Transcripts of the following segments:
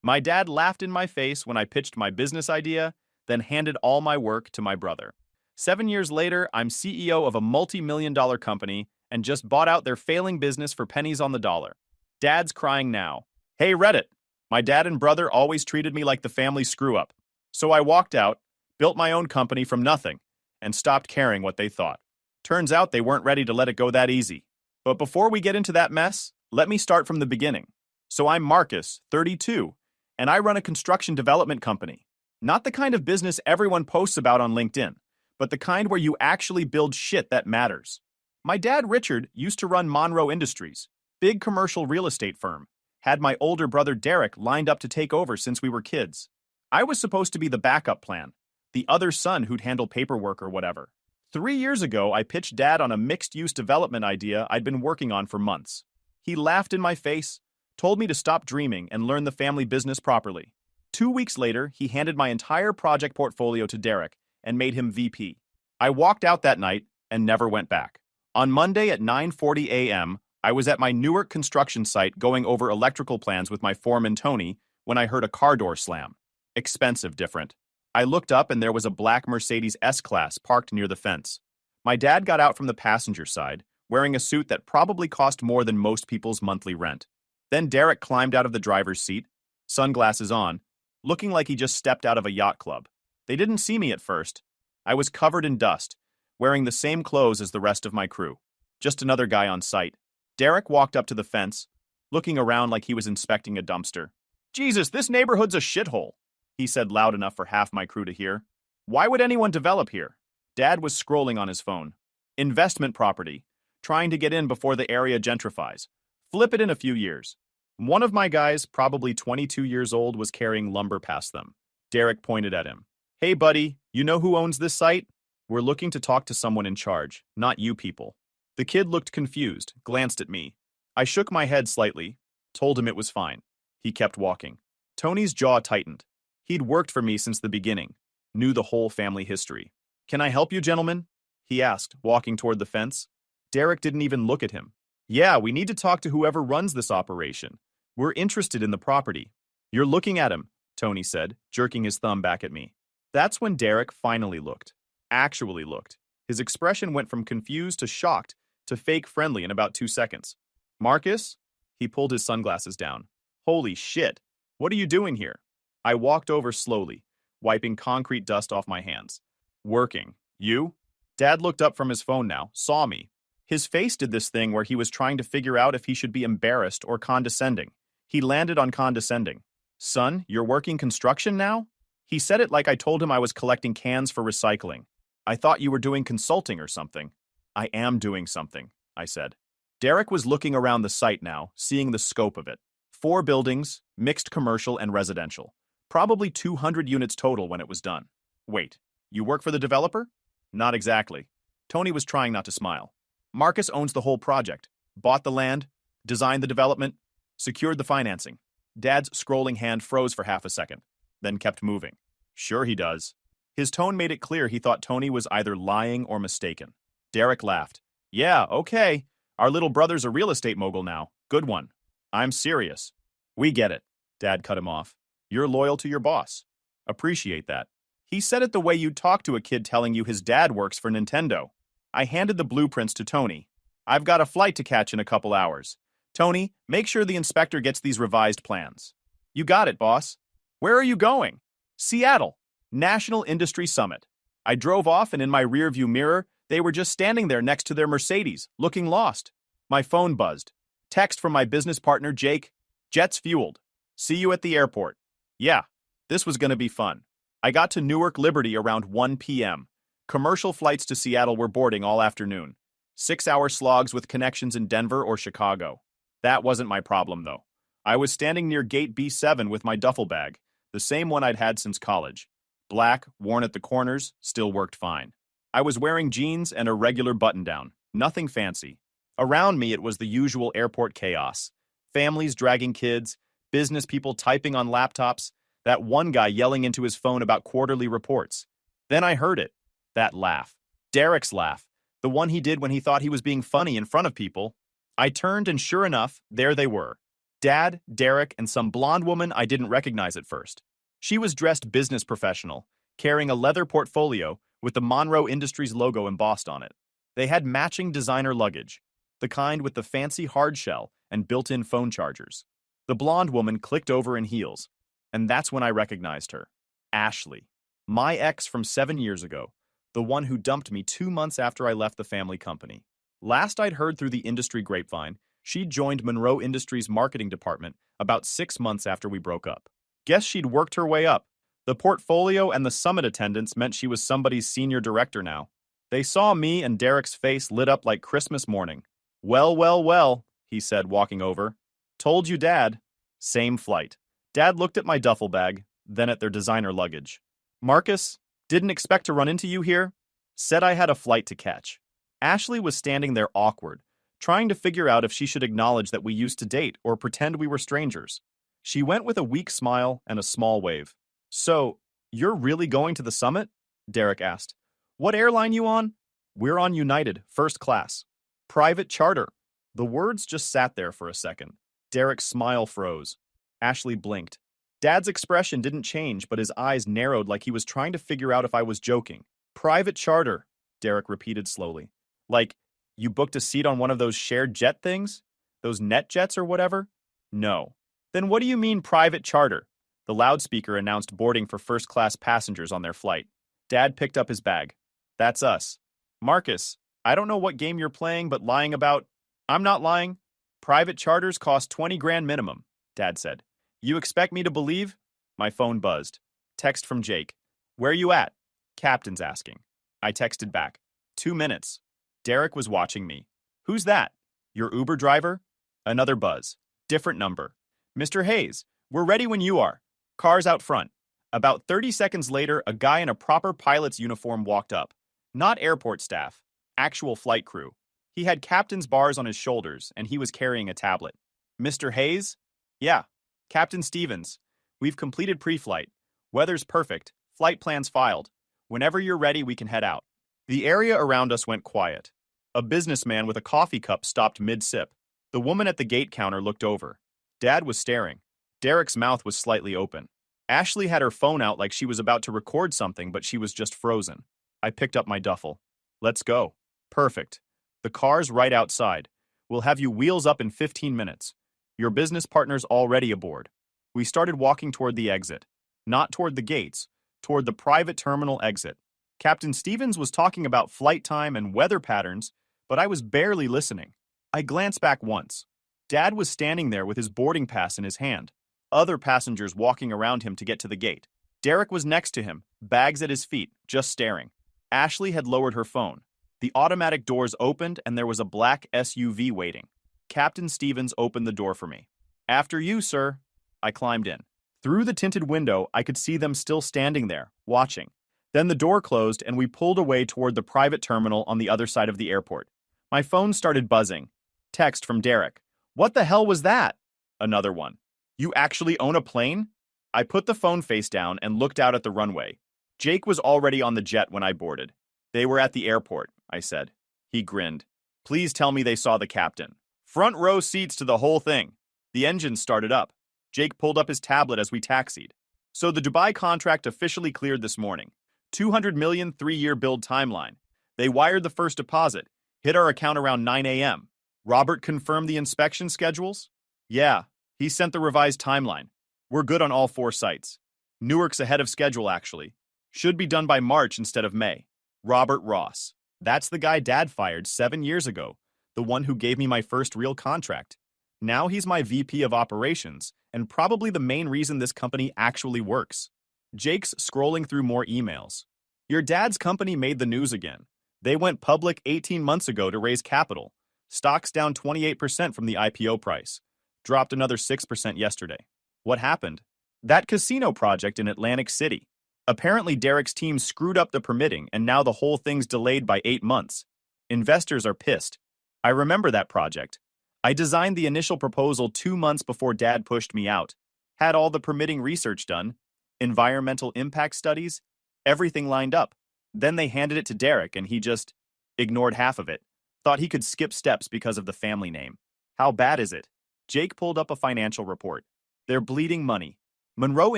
My dad laughed in my face when I pitched my business idea, then handed all my work to my brother. 7 years later, I'm CEO of a multi-million-dollar company and just bought out their failing business for pennies on the dollar. Dad's crying now. Hey, Reddit. My dad and brother always treated me like the family screw-up. So I walked out, built my own company from nothing, and stopped caring what they thought. Turns out they weren't ready to let it go that easy. But before we get into that mess, let me start from the beginning. So I'm Marcus, 32, and I run a construction development company. Not the kind of business everyone posts about on LinkedIn, but the kind where you actually build shit that matters. My dad, Richard, used to run Monroe Industries, big commercial real estate firm. Had my older brother Derek lined up to take over since we were kids. I was supposed to be the backup plan, the other son who'd handle paperwork or whatever. 3 years ago, I pitched Dad on a mixed-use development idea I'd been working on for months. He laughed in my face, told me to stop dreaming and learn the family business properly. 2 weeks later, he handed my entire project portfolio to Derek and made him VP. I walked out that night and never went back. On Monday at 9:40 a.m., I was at my Newark construction site going over electrical plans with my foreman Tony when I heard a car door slam. Expensive different. I looked up and there was a black Mercedes S-Class parked near the fence. My dad got out from the passenger side, wearing a suit that probably cost more than most people's monthly rent. Then Derek climbed out of the driver's seat, sunglasses on, looking like he just stepped out of a yacht club. They didn't see me at first. I was covered in dust, wearing the same clothes as the rest of my crew. Just another guy on site. Derek walked up to the fence, looking around like he was inspecting a dumpster. Jesus, this neighborhood's a shithole, he said loud enough for half my crew to hear. Why would anyone develop here? Dad was scrolling on his phone. Investment property. Trying to get in before the area gentrifies. Flip it in a few years. One of my guys, probably 22 years old, was carrying lumber past them. Derek pointed at him. Hey, buddy, you know who owns this site? We're looking to talk to someone in charge, not you people. The kid looked confused, glanced at me. I shook my head slightly, told him it was fine. He kept walking. Tony's jaw tightened. He'd worked for me since the beginning, knew the whole family history. Can I help you, gentlemen? He asked, walking toward the fence. Derek didn't even look at him. Yeah, we need to talk to whoever runs this operation. We're interested in the property. You're looking at him, Tony said, jerking his thumb back at me. That's when Derek finally looked. Actually looked. His expression went from confused to shocked to fake friendly in about 2 seconds. Marcus? He pulled his sunglasses down. Holy shit. What are you doing here? I walked over slowly, wiping concrete dust off my hands. Working. You? Dad looked up from his phone now, saw me. His face did this thing where he was trying to figure out if he should be embarrassed or condescending. He landed on condescending. Son, you're working construction now? He said it like I told him I was collecting cans for recycling. I thought you were doing consulting or something. I am doing something, I said. Derek was looking around the site now, seeing the scope of it. 4 buildings, mixed commercial and residential. Probably 200 units total when it was done. Wait, you work for the developer? Not exactly. Tony was trying not to smile. Marcus owns the whole project. Bought the land, designed the development, secured the financing. Dad's scrolling hand froze for half a second, then kept moving. Sure he does. His tone made it clear he thought Tony was either lying or mistaken. Derek laughed. Yeah, okay. Our little brother's a real estate mogul now. Good one. I'm serious. We get it. Dad cut him off. You're loyal to your boss. Appreciate that. He said it the way you'd talk to a kid telling you his dad works for Nintendo. I handed the blueprints to Tony. I've got a flight to catch in a couple hours. Tony, make sure the inspector gets these revised plans. You got it, boss. Where are you going? Seattle. National Industry Summit. I drove off and in my rearview mirror, they were just standing there next to their Mercedes, looking lost. My phone buzzed. Text from my business partner, Jake. Jet's fueled. See you at the airport. Yeah, this was going to be fun. I got to Newark Liberty around 1 p.m. Commercial flights to Seattle were boarding all afternoon. 6-hour slogs with connections in Denver or Chicago. That wasn't my problem, though. I was standing near gate B7 with my duffel bag, the same one I'd had since college. Black, worn at the corners, still worked fine. I was wearing jeans and a regular button-down, nothing fancy. Around me, it was the usual airport chaos. Families dragging kids, business people typing on laptops, that one guy yelling into his phone about quarterly reports. Then I heard it. That laugh. Derek's laugh. The one he did when he thought he was being funny in front of people. I turned and sure enough, there they were. Dad, Derek, and some blonde woman I didn't recognize at first. She was dressed business professional, carrying a leather portfolio with the Monroe Industries logo embossed on it. They had matching designer luggage, the kind with the fancy hard shell and built-in phone chargers. The blonde woman clicked over in heels, and that's when I recognized her. Ashley, my ex from 7 years ago, the one who dumped me 2 months after I left the family company. Last I'd heard through the industry grapevine, she'd joined Monroe Industries' marketing department about 6 months after we broke up. Guess she'd worked her way up. The portfolio and the summit attendance meant she was somebody's senior director now. They saw me and Derek's face lit up like Christmas morning. Well, well, well, he said, walking over. Told you, Dad. Same flight. Dad looked at my duffel bag, then at their designer luggage. Marcus, didn't expect to run into you here. Said I had a flight to catch. Ashley was standing there awkward, trying to figure out if she should acknowledge that we used to date or pretend we were strangers. She went with a weak smile and a small wave. So, you're really going to the summit? Derek asked. What airline you on? We're on United, first class. Private charter. The words just sat there for a second. Derek's smile froze. Ashley blinked. Dad's expression didn't change, but his eyes narrowed like he was trying to figure out if I was joking. Private charter, Derek repeated slowly. Like, you booked a seat on one of those shared jet things? Those net jets or whatever? No. Then what do you mean private charter? The loudspeaker announced boarding for first-class passengers on their flight. Dad picked up his bag. That's us. Marcus, I don't know what game you're playing, but lying about... I'm not lying. Private charters cost 20 grand minimum, Dad said. You expect me to believe? My phone buzzed. Text from Jake. Where you at? Captain's asking. I texted back. 2 minutes. Derek was watching me. Who's that? Your Uber driver? Another buzz. Different number. Mr. Hayes, we're ready when you are. Car's out front. About 30 seconds later, a guy in a proper pilot's uniform walked up. Not airport staff. Actual flight crew. He had captain's bars on his shoulders, and he was carrying a tablet. Mr. Hayes? Yeah. Captain Stevens. We've completed pre-flight. Weather's perfect. Flight plans filed. Whenever you're ready, we can head out. The area around us went quiet. A businessman with a coffee cup stopped mid-sip. The woman at the gate counter looked over. Dad was staring. Derek's mouth was slightly open. Ashley had her phone out like she was about to record something, but she was just frozen. I picked up my duffel. Let's go. Perfect. The car's right outside. We'll have you wheels up in 15 minutes. Your business partner's already aboard. We started walking toward the exit. Not toward the gates, toward the private terminal exit. Captain Stevens was talking about flight time and weather patterns, but I was barely listening. I glanced back once. Dad was standing there with his boarding pass in his hand. Other passengers walking around him to get to the gate. Derek was next to him, bags at his feet, just staring. Ashley had lowered her phone. The automatic doors opened and there was a black SUV waiting. Captain Stevens opened the door for me. After you, sir. I climbed in. Through the tinted window, I could see them still standing there, watching. Then the door closed and we pulled away toward the private terminal on the other side of the airport. My phone started buzzing. Text from Derek. What the hell was that? Another one. You actually own a plane? I put the phone face down and looked out at the runway. Jake was already on the jet when I boarded. They were at the airport, I said. He grinned. Please tell me they saw the captain. Front row seats to the whole thing. The engine started up. Jake pulled up his tablet as we taxied. So the Dubai contract officially cleared this morning. 200 million 3-year build timeline. They wired the first deposit. Hit our account around 9 a.m. Robert confirmed the inspection schedules? Yeah, he sent the revised timeline. We're good on all 4 sites. Newark's ahead of schedule, actually. Should be done by March instead of May. Robert Ross. That's the guy Dad fired 7 years ago, the one who gave me my first real contract. Now he's my VP of operations, and probably the main reason this company actually works. Jake's scrolling through more emails. Your dad's company made the news again. They went public 18 months ago to raise capital. Stocks down 28% from the IPO price. Dropped another 6% yesterday. What happened? That casino project in Atlantic City. Apparently Derek's team screwed up the permitting and now the whole thing's delayed by 8 months. Investors are pissed. I remember that project. I designed the initial proposal 2 months before Dad pushed me out. Had all the permitting research done. Environmental impact studies. Everything lined up. Then they handed it to Derek and he just ignored half of it. Thought he could skip steps because of the family name. How bad is it? Jake pulled up a financial report. They're bleeding money. Monroe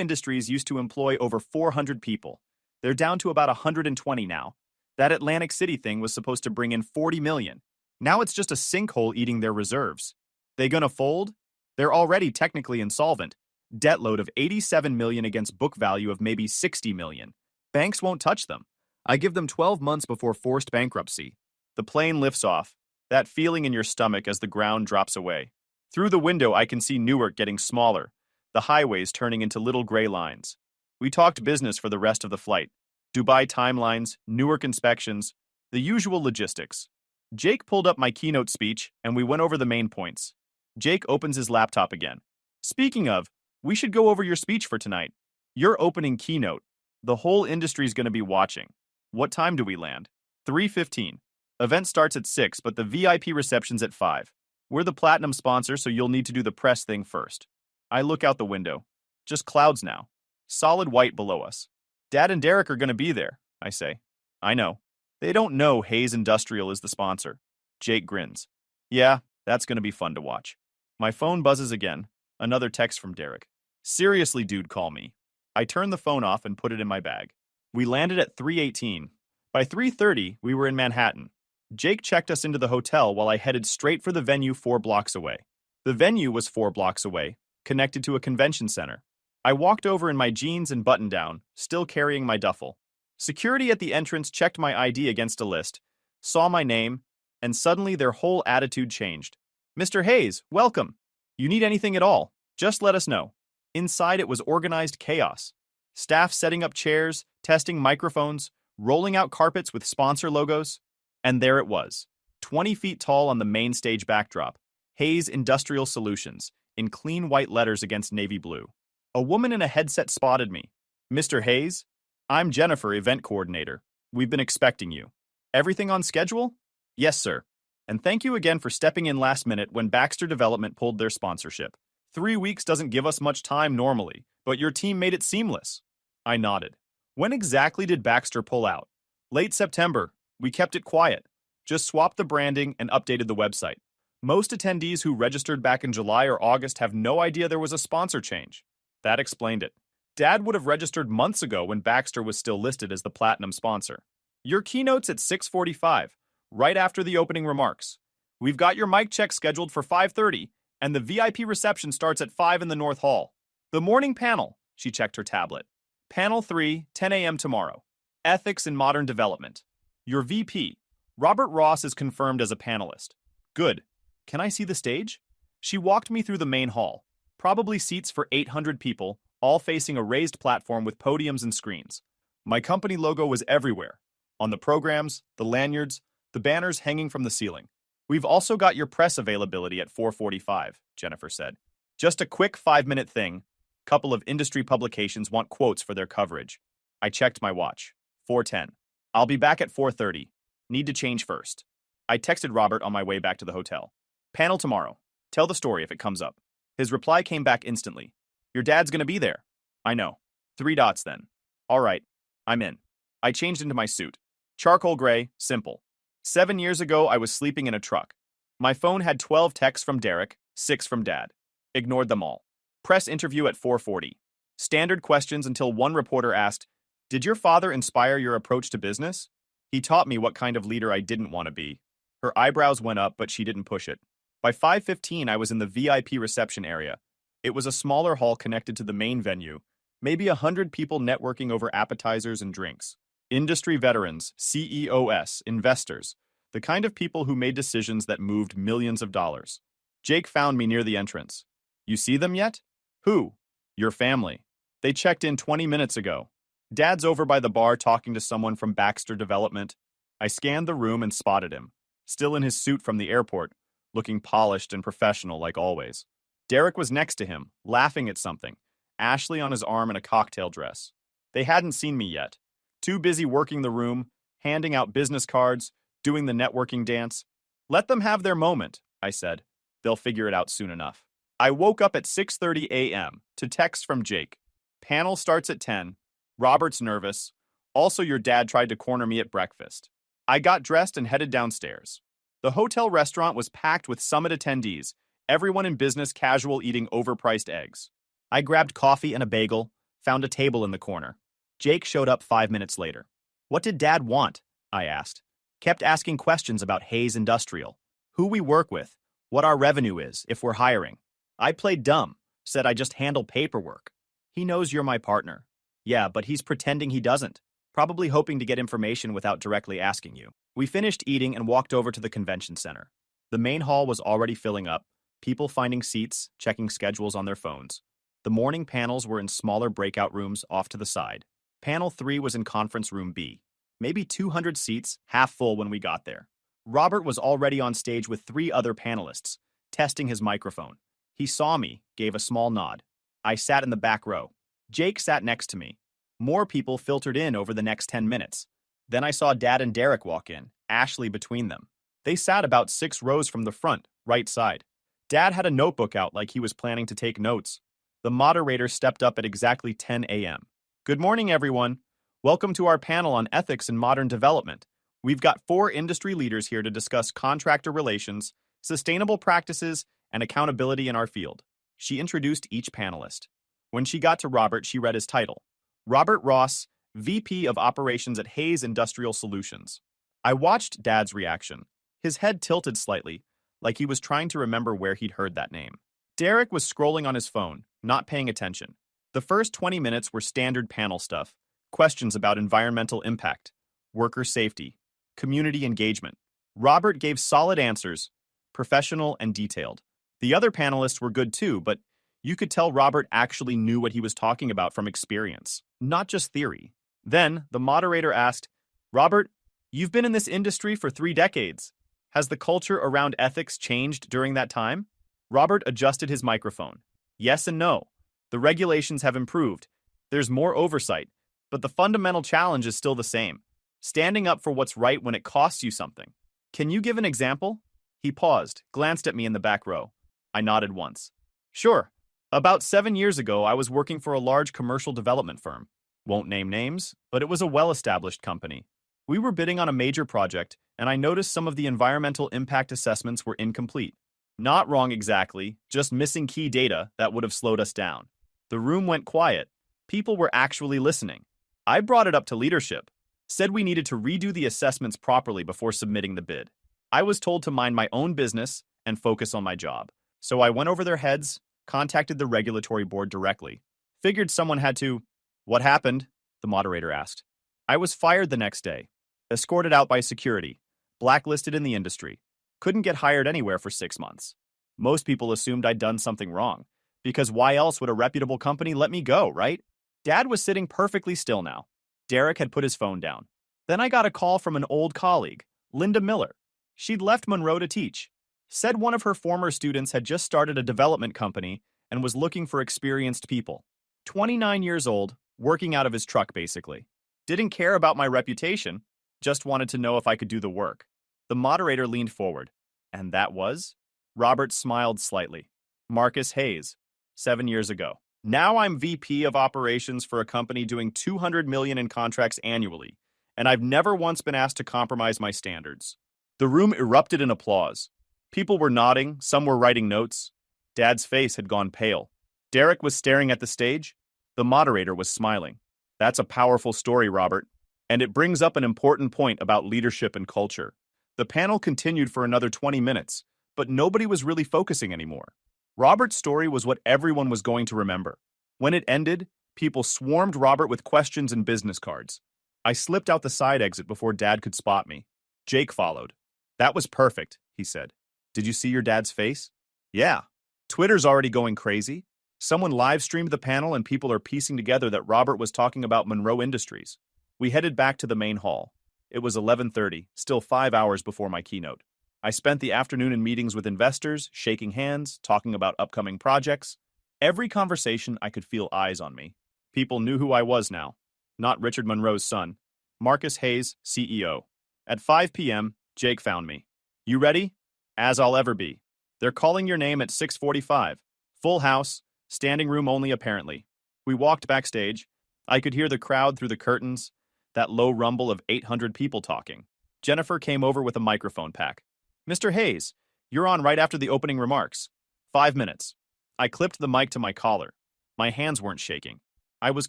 Industries used to employ over 400 people. They're down to about 120 now. That Atlantic City thing was supposed to bring in 40 million. Now it's just a sinkhole eating their reserves. They gonna fold? They're already technically insolvent. Debt load of 87 million against book value of maybe 60 million. Banks won't touch them. I give them 12 months before forced bankruptcy. The plane lifts off. That feeling in your stomach as the ground drops away. Through the window, I can see Newark getting smaller, the highways turning into little gray lines. We talked business for the rest of the flight. Dubai timelines, Newark inspections, the usual logistics. Jake pulled up my keynote speech, and we went over the main points. Jake opens his laptop again. Speaking of, we should go over your speech for tonight. Your opening keynote. The whole industry's going to be watching. What time do we land? 3:15. Event starts at 6, but the VIP reception's at 5. We're the platinum sponsor, so you'll need to do the press thing first. I look out the window. Just clouds now. Solid white below us. Dad and Derek are going to be there, I say. I know. They don't know Hayes Industrial is the sponsor. Jake grins. Yeah, that's going to be fun to watch. My phone buzzes again. Another text from Derek. Seriously, dude, call me. I turn the phone off and put it in my bag. We landed at 3:18. By 3:30, we were in Manhattan. Jake checked us into the hotel while I headed straight for the venue 4 blocks away. The venue was 4 blocks away, connected to a convention center. I walked over in my jeans and button-down, still carrying my duffel. Security at the entrance checked my ID against a list, saw my name, and suddenly their whole attitude changed. Mr. Hayes, welcome. You need anything at all, just let us know. Inside it was organized chaos. Staff setting up chairs, testing microphones, rolling out carpets with sponsor logos. And there it was, 20 feet tall on the main stage backdrop, Hayes Industrial Solutions, in clean white letters against navy blue. A woman in a headset spotted me. Mr. Hayes? I'm Jennifer, event coordinator. We've been expecting you. Everything on schedule? Yes, sir. And thank you again for stepping in last minute when Baxter Development pulled their sponsorship. 3 weeks doesn't give us much time normally, but your team made it seamless. I nodded. When exactly did Baxter pull out? Late September. We kept it quiet. Just swapped the branding and updated the website. Most attendees who registered back in July or August have no idea there was a sponsor change. That explained it. Dad would have registered months ago when Baxter was still listed as the platinum sponsor. Your keynote's at 6:45, right after the opening remarks. We've got your mic check scheduled for 5:30, and the VIP reception starts at 5 in the North Hall. The morning panel, she checked her tablet. Panel 3, 10 a.m. tomorrow. Ethics in Modern Development. Your VP, Robert Ross, is confirmed as a panelist. Good. Can I see the stage? She walked me through the main hall. Probably seats for 800 people, all facing a raised platform with podiums and screens. My company logo was everywhere. On the programs, the lanyards, the banners hanging from the ceiling. We've also got your press availability at 4:45, Jennifer said. Just a quick 5-minute thing. Couple of industry publications want quotes for their coverage. I checked my watch. 4:10. I'll be back at 4:30. Need to change first. I texted Robert on my way back to the hotel. Panel tomorrow. Tell the story if it comes up. His reply came back instantly. Your dad's gonna be there. I know. 3 dots then. All right. I'm in. I changed into my suit. Charcoal gray, simple. 7 years ago, I was sleeping in a truck. My phone had 12 texts from Derek, 6 from Dad. Ignored them all. Press interview at 4:40. Standard questions until one reporter asked, "Did your father inspire your approach to business?" He taught me what kind of leader I didn't want to be. Her eyebrows went up, but she didn't push it. By 5:15, I was in the VIP reception area. It was a smaller hall connected to the main venue, maybe 100 people networking over appetizers and drinks. Industry veterans, CEOs, investors, the kind of people who made decisions that moved millions of dollars. Jake found me near the entrance. You see them yet? Who? Your family. They checked in 20 minutes ago. Dad's over by the bar talking to someone from Baxter Development. I scanned the room and spotted him, still in his suit from the airport, looking polished and professional like always. Derek was next to him, laughing at something, Ashley on his arm in a cocktail dress. They hadn't seen me yet. Too busy working the room, handing out business cards, doing the networking dance. Let them have their moment, I said. They'll figure it out soon enough. I woke up at 6:30 a.m. to text from Jake. Panel starts at 10. Robert's nervous. Also, your dad tried to corner me at breakfast. I got dressed and headed downstairs. The hotel restaurant was packed with summit attendees, Everyone in business casual eating overpriced eggs. I grabbed coffee and a bagel, found a table in the corner. Jake showed up 5 minutes later. What did Dad want? I asked. Kept asking questions about Hayes Industrial. Who we work with, what our revenue is, if we're hiring. I played dumb, said I just handle paperwork. He knows you're my partner. Yeah, but he's pretending he doesn't. Probably hoping to get information without directly asking you. We finished eating and walked over to the convention center. The main hall was already filling up, people finding seats, checking schedules on their phones. The morning panels were in smaller breakout rooms off to the side. Panel 3 was in conference room B. Maybe 200 seats, half full when we got there. Robert was already on stage with 3 other panelists, testing his microphone. He saw me, gave a small nod. I sat in the back row. Jake sat next to me. More people filtered in over the next 10 minutes. Then I saw Dad and Derek walk in, Ashley between them. They sat about 6 rows from the front, right side. Dad had a notebook out like he was planning to take notes. The moderator stepped up at exactly 10 a.m. Good morning, everyone. Welcome to our panel on ethics in modern development. We've got 4 industry leaders here to discuss contractor relations, sustainable practices, and accountability in our field. She introduced each panelist. When she got to Robert, she read his title. Robert Ross, VP of Operations at Hayes Industrial Solutions. I watched Dad's reaction. His head tilted slightly, like he was trying to remember where he'd heard that name. Derek was scrolling on his phone, not paying attention. The first 20 minutes were standard panel stuff, questions about environmental impact, worker safety, community engagement. Robert gave solid answers, professional and detailed. The other panelists were good too, but you could tell Robert actually knew what he was talking about from experience, not just theory. Then, the moderator asked, Robert, you've been in this industry for 3 decades. Has the culture around ethics changed during that time? Robert adjusted his microphone. Yes and no. The regulations have improved. There's more oversight, but the fundamental challenge is still the same. Standing up for what's right when it costs you something. Can you give an example? He paused, glanced at me in the back row. I nodded once. Sure. About 7 years ago, I was working for a large commercial development firm. Won't name names, but it was a well-established company. We were bidding on a major project, and I noticed some of the environmental impact assessments were incomplete. Not wrong exactly, just missing key data that would have slowed us down. The room went quiet. People were actually listening. I brought it up to leadership. Said we needed to redo the assessments properly before submitting the bid. I was told to mind my own business and focus on my job. So I went over their heads, contacted the regulatory board directly. Figured someone had to. What happened? The moderator asked. I was fired the next day. Escorted out by security. Blacklisted in the industry. Couldn't get hired anywhere for 6 months. Most people assumed I'd done something wrong. Because why else would a reputable company let me go, right? Dad was sitting perfectly still now. Derek had put his phone down. Then I got a call from an old colleague, Linda Miller. She'd left Monroe to teach. Said one of her former students had just started a development company and was looking for experienced people. 29 years old, working out of his truck basically. Didn't care about my reputation, just wanted to know if I could do the work. The moderator leaned forward. And that was? Robert smiled slightly. Marcus Hayes, 7 years ago. Now I'm VP of operations for a company doing $200 million in contracts annually, and I've never once been asked to compromise my standards. The room erupted in applause. People were nodding, some were writing notes. Dad's face had gone pale. Derek was staring at the stage. The moderator was smiling. That's a powerful story, Robert, and it brings up an important point about leadership and culture. The panel continued for another 20 minutes, but nobody was really focusing anymore. Robert's story was what everyone was going to remember. When it ended, people swarmed Robert with questions and business cards. I slipped out the side exit before Dad could spot me. Jake followed. That was perfect, he said. Did you see your dad's face? Yeah. Twitter's already going crazy. Someone live-streamed the panel and people are piecing together that Robert was talking about Monroe Industries. We headed back to the main hall. It was 11:30, still 5 hours before my keynote. I spent the afternoon in meetings with investors, shaking hands, talking about upcoming projects. Every conversation, I could feel eyes on me. People knew who I was now. Not Richard Monroe's son. Marcus Hayes, CEO. At 5 p.m., Jake found me. You ready? As I'll ever be. They're calling your name at 6:45. Full house, standing room only apparently. We walked backstage. I could hear the crowd through the curtains, that low rumble of 800 people talking. Jennifer came over with a microphone pack. Mr. Hayes, you're on right after the opening remarks. 5 minutes. I clipped the mic to my collar. My hands weren't shaking. I was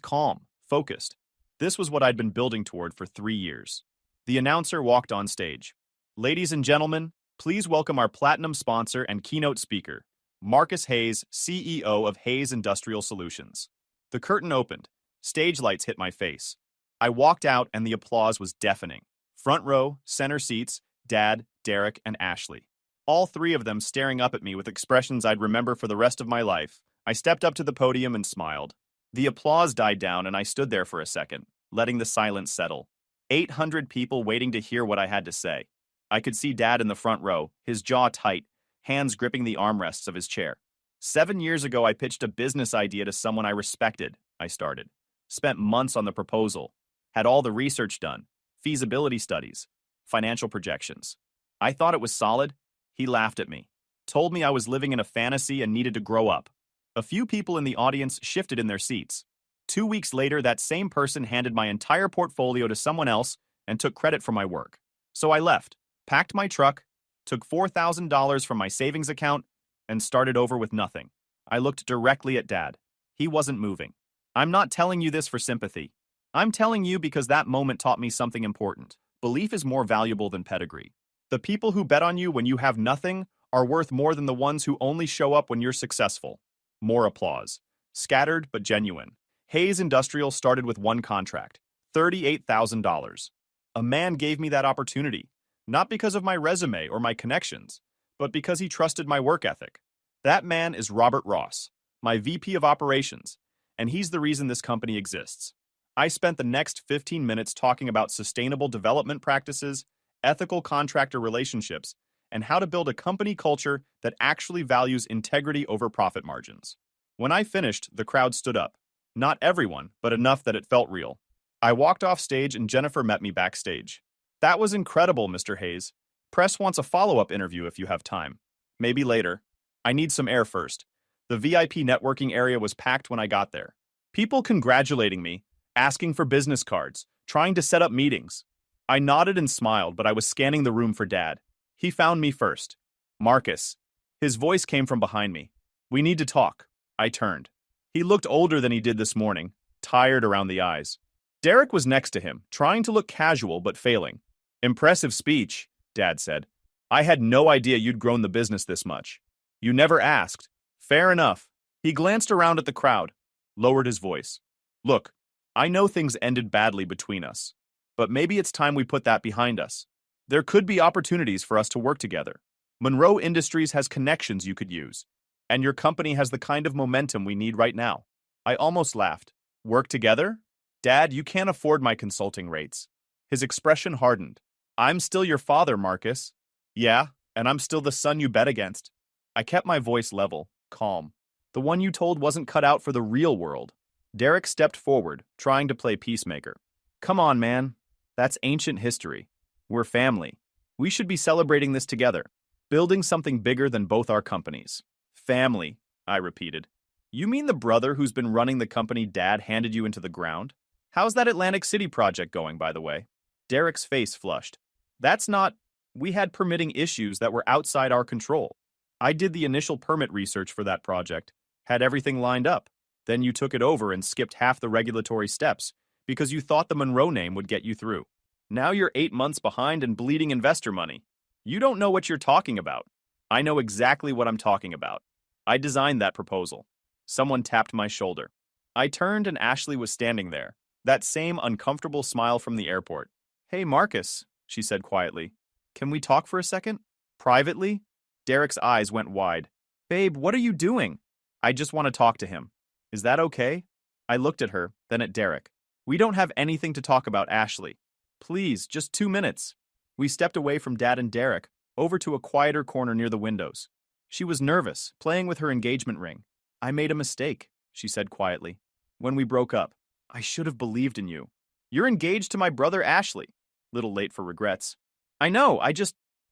calm, focused. This was what I'd been building toward for 3 years. The announcer walked on stage. Ladies and gentlemen, please welcome our platinum sponsor and keynote speaker, Marcus Hayes, CEO of Hayes Industrial Solutions. The curtain opened. Stage lights hit my face. I walked out and the applause was deafening. Front row, center seats, Dad, Derek, and Ashley. All three of them staring up at me with expressions I'd remember for the rest of my life. I stepped up to the podium and smiled. The applause died down and I stood there for a second, letting the silence settle. 800 people waiting to hear what I had to say. I could see Dad in the front row, his jaw tight, hands gripping the armrests of his chair. 7 years ago, I pitched a business idea to someone I respected, I started. Spent months on the proposal. Had all the research done, feasibility studies, financial projections. I thought it was solid. He laughed at me. Told me I was living in a fantasy and needed to grow up. A few people in the audience shifted in their seats. 2 weeks later, that same person handed my entire portfolio to someone else and took credit for my work. So I left, packed my truck, took $4,000 from my savings account, and started over with nothing. I looked directly at Dad. He wasn't moving. I'm not telling you this for sympathy. I'm telling you because that moment taught me something important. Belief is more valuable than pedigree. The people who bet on you when you have nothing are worth more than the ones who only show up when you're successful. More applause. Scattered but genuine. Hayes Industrial started with one contract, $38,000. A man gave me that opportunity, not because of my resume or my connections, but because he trusted my work ethic. That man is Robert Ross, my VP of Operations, and he's the reason this company exists. I spent the next 15 minutes talking about sustainable development practices, ethical contractor relationships, and how to build a company culture that actually values integrity over profit margins. When I finished, the crowd stood up. Not everyone, but enough that it felt real. I walked off stage and Jennifer met me backstage. That was incredible, Mr. Hayes. Press wants a follow-up interview if you have time. Maybe later. I need some air first. The VIP networking area was packed when I got there. People congratulating me, asking for business cards, trying to set up meetings. I nodded and smiled, but I was scanning the room for Dad. He found me first. Marcus. His voice came from behind me. We need to talk. I turned. He looked older than he did this morning, tired around the eyes. Derek was next to him, trying to look casual but failing. Impressive speech, Dad said. I had no idea you'd grown the business this much. You never asked. Fair enough. He glanced around at the crowd, lowered his voice. Look, I know things ended badly between us, but maybe it's time we put that behind us. There could be opportunities for us to work together. Monroe Industries has connections you could use, and your company has the kind of momentum we need right now. I almost laughed. Work together? Dad, you can't afford my consulting rates. His expression hardened. I'm still your father, Marcus. Yeah, and I'm still the son you bet against. I kept my voice level, calm. The one you told wasn't cut out for the real world. Derek stepped forward, trying to play peacemaker. Come on, man. That's ancient history. We're family. We should be celebrating this together, building something bigger than both our companies. Family, I repeated. You mean the brother who's been running the company Dad handed you into the ground? How's that Atlantic City project going, by the way? Derek's face flushed. That's not... We had permitting issues that were outside our control. I did the initial permit research for that project, had everything lined up. Then you took it over and skipped half the regulatory steps because you thought the Monroe name would get you through. Now you're 8 months behind and bleeding investor money. You don't know what you're talking about. I know exactly what I'm talking about. I designed that proposal. Someone tapped my shoulder. I turned and Ashley was standing there, that same uncomfortable smile from the airport. Hey, Marcus, she said quietly. Can we talk for a second? Privately? Derek's eyes went wide. Babe, what are you doing? I just want to talk to him. Is that okay? I looked at her, then at Derek. We don't have anything to talk about, Ashley. Please, just 2 minutes. We stepped away from Dad and Derek, over to a quieter corner near the windows. She was nervous, playing with her engagement ring. I made a mistake, she said quietly. When we broke up, I should have believed in you. You're engaged to my brother Ashley. Little late for regrets. I know,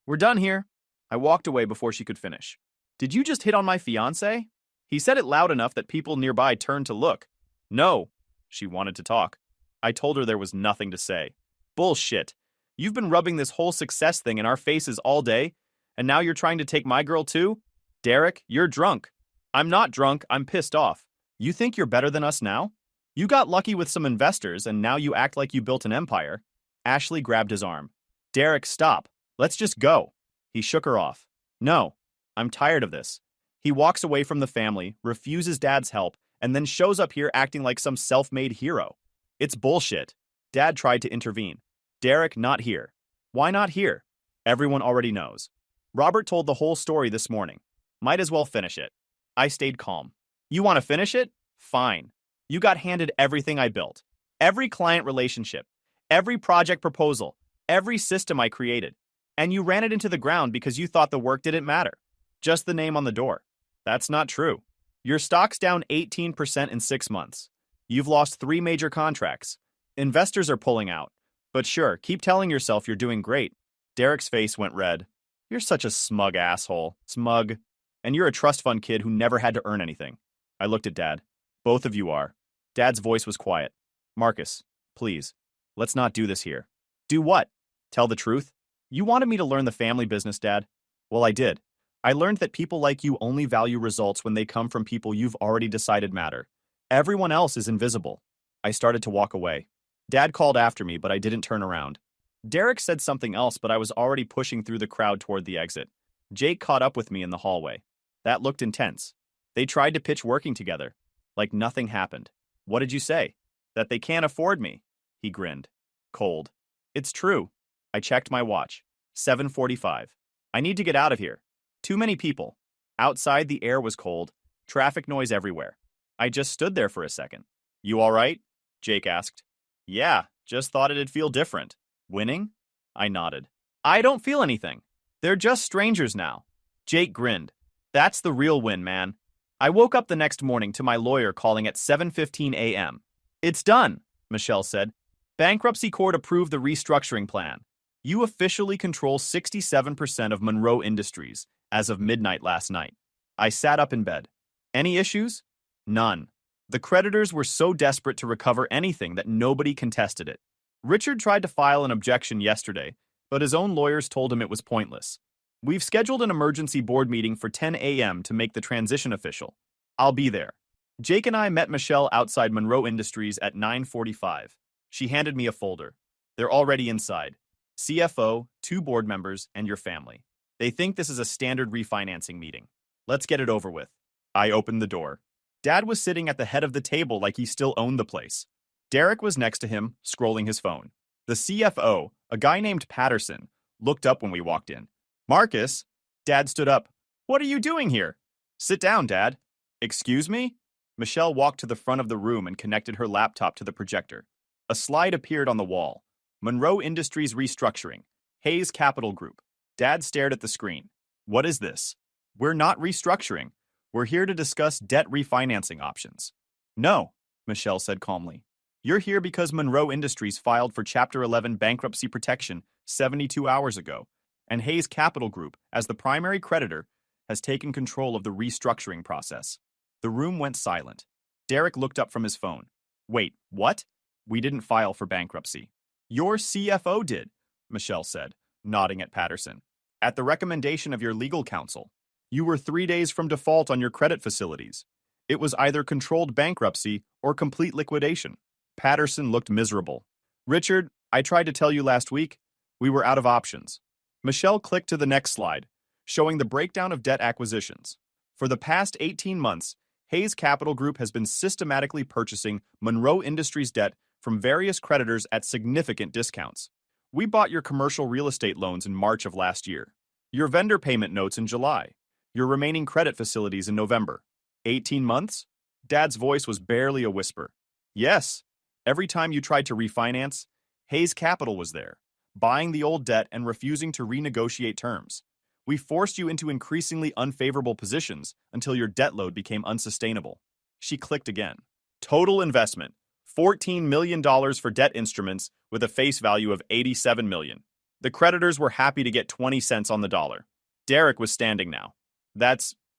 We're done here. I walked away before she could finish. Did you just hit on my fiancé? He said it loud enough that people nearby turned to look. No. She wanted to talk. I told her there was nothing to say. Bullshit. You've been rubbing this whole success thing in our faces all day, and now you're trying to take my girl too? Derek, you're drunk. I'm not drunk, I'm pissed off. You think you're better than us now? You got lucky with some investors and now you act like you built an empire. Ashley grabbed his arm. Derek, stop. Let's just go. He shook her off. No, I'm tired of this. He walks away from the family, refuses Dad's help, and then shows up here acting like some self-made hero. It's bullshit. Dad tried to intervene. Derek, not here. Why not here? Everyone already knows. Robert told the whole story this morning. Might as well finish it. I stayed calm. You want to finish it? Fine. You got handed everything I built. Every client relationship. Every project proposal. Every system I created. And you ran it into the ground because you thought the work didn't matter. Just the name on the door. That's not true. Your stock's down 18% in 6 months. You've lost 3 major contracts. Investors are pulling out. But sure, keep telling yourself you're doing great. Derek's face went red. You're such a smug asshole. Smug. And you're a trust fund kid who never had to earn anything. I looked at Dad. Both of you are. Dad's voice was quiet. Marcus, please, let's not do this here. Do what? Tell the truth? You wanted me to learn the family business, Dad. Well, I did. I learned that people like you only value results when they come from people you've already decided matter. Everyone else is invisible. I started to walk away. Dad called after me, but I didn't turn around. Derek said something else, but I was already pushing through the crowd toward the exit. Jake caught up with me in the hallway. That looked intense. They tried to pitch working together. Like nothing happened. What did you say? That they can't afford me. He grinned. Cold. It's true. I checked my watch. 7:45. I need to get out of here. Too many people. Outside the air was cold. Traffic noise everywhere. I just stood there for a second. You all right? Jake asked. Yeah, just thought it'd feel different. Winning? I nodded. I don't feel anything. They're just strangers now. Jake grinned. That's the real win, man. I woke up the next morning to my lawyer calling at 7:15 a.m. It's done, Michelle said. Bankruptcy court approved the restructuring plan. You officially control 67% of Monroe Industries as of midnight last night. I sat up in bed. Any issues? None. The creditors were so desperate to recover anything that nobody contested it. Richard tried to file an objection yesterday, but his own lawyers told him it was pointless. We've scheduled an emergency board meeting for 10 a.m. to make the transition official. I'll be there. Jake and I met Michelle outside Monroe Industries at 9:45. She handed me a folder. They're already inside. CFO, 2 board members, and your family. They think this is a standard refinancing meeting. Let's get it over with. I opened the door. Dad was sitting at the head of the table like he still owned the place. Derek was next to him, scrolling his phone. The CFO, a guy named Patterson, looked up when we walked in. Marcus? Dad stood up. What are you doing here? Sit down, Dad. Excuse me? Michelle walked to the front of the room and connected her laptop to the projector. A slide appeared on the wall. Monroe Industries restructuring. Hayes Capital Group. Dad stared at the screen. What is this? We're not restructuring. We're here to discuss debt refinancing options. No, Michelle said calmly. You're here because Monroe Industries filed for Chapter 11 bankruptcy protection 72 hours ago, and Hayes Capital Group, as the primary creditor, has taken control of the restructuring process. The room went silent. Derek looked up from his phone. Wait, what? We didn't file for bankruptcy. Your CFO did, Michelle said, nodding at Patterson. At the recommendation of your legal counsel. You were 3 days from default on your credit facilities. It was either controlled bankruptcy or complete liquidation. Patterson looked miserable. Richard, I tried to tell you last week, we were out of options. Michelle clicked to the next slide, showing the breakdown of debt acquisitions. For the past 18 months, Hayes Capital Group has been systematically purchasing Monroe Industries debt from various creditors at significant discounts. We bought your commercial real estate loans in March of last year, your vendor payment notes in July, your remaining credit facilities in November. 18 months? Dad's voice was barely a whisper. Yes. Every time you tried to refinance, Hayes Capital was there, buying the old debt and refusing to renegotiate terms. We forced you into increasingly unfavorable positions until your debt load became unsustainable. She clicked again. Total investment, $14 million for debt instruments with a face value of $87 million. The creditors were happy to get 20 cents on the dollar. Derek was standing now.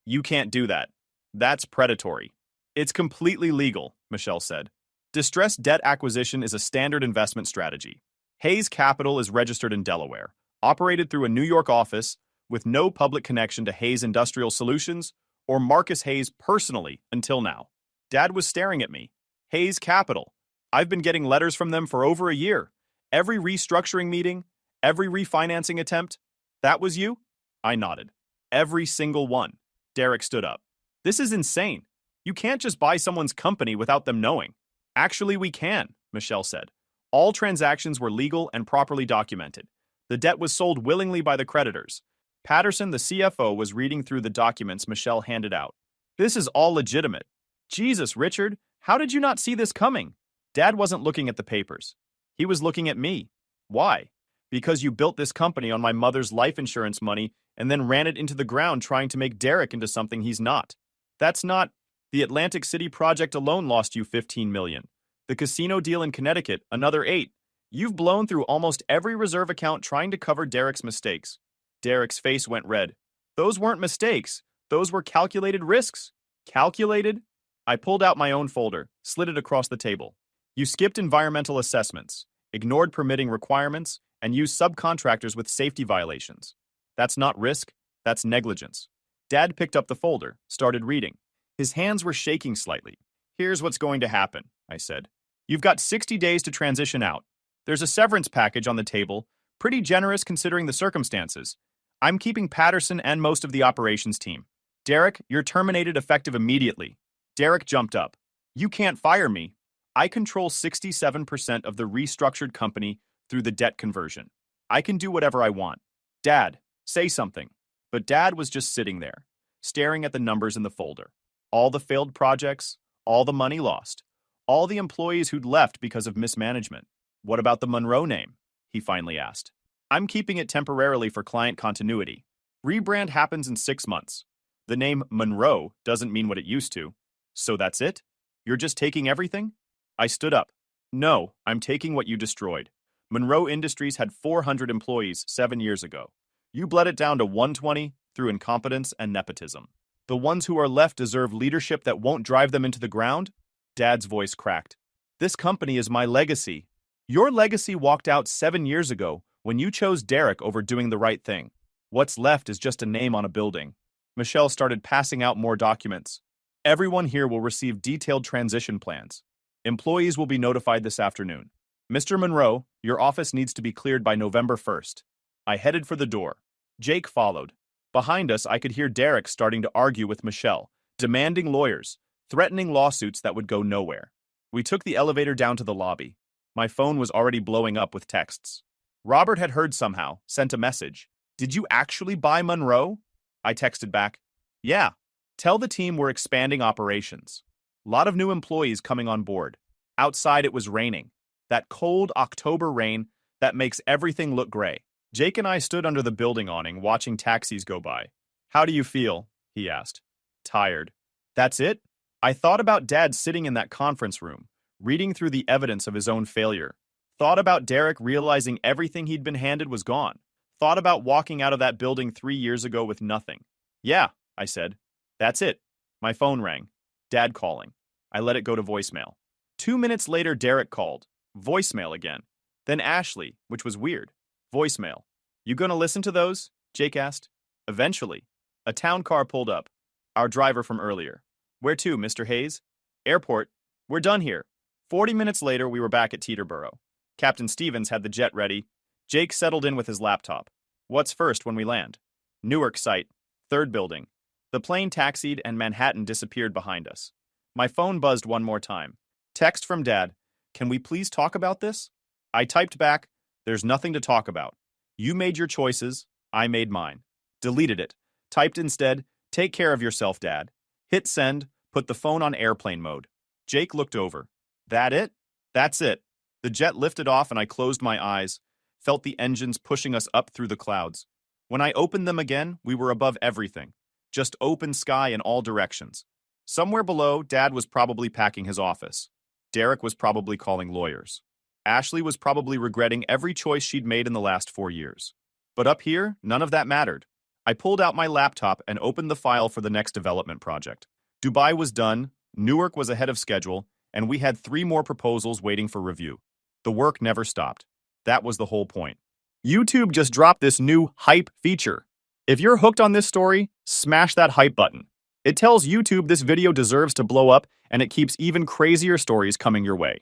You can't do that. That's predatory. It's completely legal, Michelle said. Distressed debt acquisition is a standard investment strategy. Hayes Capital is registered in Delaware, operated through a New York office, with no public connection to Hayes Industrial Solutions or Marcus Hayes personally until now. Dad was staring at me. Hayes Capital. I've been getting letters from them for over a year. Every restructuring meeting, every refinancing attempt. That was you? I nodded. Every single one. Derek stood up. This is insane. You can't just buy someone's company without them knowing. Actually, we can, Michelle said. All transactions were legal and properly documented. The debt was sold willingly by the creditors. Patterson, the CFO, was reading through the documents Michelle handed out. This is all legitimate. Jesus, Richard, how did you not see this coming? Dad wasn't looking at the papers. He was looking at me. Why? Because you built this company on my mother's life insurance money and then ran it into the ground trying to make Derek into something he's not. That's not. The Atlantic City project alone lost you $15 million. The casino deal in Connecticut, another $8 million. You've blown through almost every reserve account trying to cover Derek's mistakes. Derek's face went red. Those weren't mistakes. Those were calculated risks. Calculated? I pulled out my own folder, slid it across the table. You skipped environmental assessments, ignored permitting requirements, and used subcontractors with safety violations. That's not risk, that's negligence. Dad picked up the folder, started reading. His hands were shaking slightly. Here's what's going to happen, I said. You've got 60 days to transition out. There's a severance package on the table, pretty generous considering the circumstances. I'm keeping Patterson and most of the operations team. Derek, you're terminated effective immediately. Derek jumped up. You can't fire me. I control 67% of the restructured company through the debt conversion. I can do whatever I want. Dad, say something. But Dad was just sitting there, staring at the numbers in the folder. All the failed projects, all the money lost, all the employees who'd left because of mismanagement. What about the Monroe name? He finally asked. I'm keeping it temporarily for client continuity. Rebrand happens in 6 months. The name Monroe doesn't mean what it used to. So that's it? You're just taking everything? I stood up. No, I'm taking what you destroyed. Monroe Industries had 400 employees 7 years ago. You bled it down to 120 through incompetence and nepotism. The ones who are left deserve leadership that won't drive them into the ground? Dad's voice cracked. This company is my legacy. Your legacy walked out 7 years ago when you chose Derek over doing the right thing. What's left is just a name on a building. Michelle started passing out more documents. Everyone here will receive detailed transition plans. Employees will be notified this afternoon. Mr. Monroe, your office needs to be cleared by November 1st. I headed for the door. Jake followed. Behind us, I could hear Derek starting to argue with Michelle, demanding lawyers, threatening lawsuits that would go nowhere. We took the elevator down to the lobby. My phone was already blowing up with texts. Robert had heard somehow, sent a message. Did you actually buy Monroe? I texted back. Yeah. Tell the team we're expanding operations. Lot of new employees coming on board. Outside it was raining. That cold October rain that makes everything look gray. Jake and I stood under the building awning watching taxis go by. How do you feel? He asked. Tired. That's it? I thought about Dad sitting in that conference room, reading through the evidence of his own failure. Thought about Derek realizing everything he'd been handed was gone. Thought about walking out of that building 3 years ago with nothing. Yeah, I said. That's it. My phone rang. Dad calling. I let it go to voicemail. 2 minutes later, Derek called. Voicemail again. Then Ashley, which was weird. Voicemail. You gonna listen to those? Jake asked. Eventually. A town car pulled up. Our driver from earlier. Where to, Mr. Hayes? Airport. We're done here. 40 minutes later, we were back at Teterboro. Captain Stevens had the jet ready. Jake settled in with his laptop. What's first when we land? Newark site. 3rd building. The plane taxied and Manhattan disappeared behind us. My phone buzzed one more time. Text from Dad. Can we please talk about this? I typed back. There's nothing to talk about. You made your choices. I made mine. Deleted it. Typed instead. Take care of yourself, Dad. Hit send. Put the phone on airplane mode. Jake looked over. That it? That's it. The jet lifted off and I closed my eyes, felt the engines pushing us up through the clouds. When I opened them again, we were above everything. Just open sky in all directions. Somewhere below, Dad was probably packing his office. Derek was probably calling lawyers. Ashley was probably regretting every choice she'd made in the last 4 years. But up here, none of that mattered. I pulled out my laptop and opened the file for the next development project. Dubai was done, Newark was ahead of schedule, and we had 3 more proposals waiting for review. The work never stopped. That was the whole point. YouTube just dropped this new hype feature. If you're hooked on this story, smash that hype button. It tells YouTube this video deserves to blow up, and it keeps even crazier stories coming your way.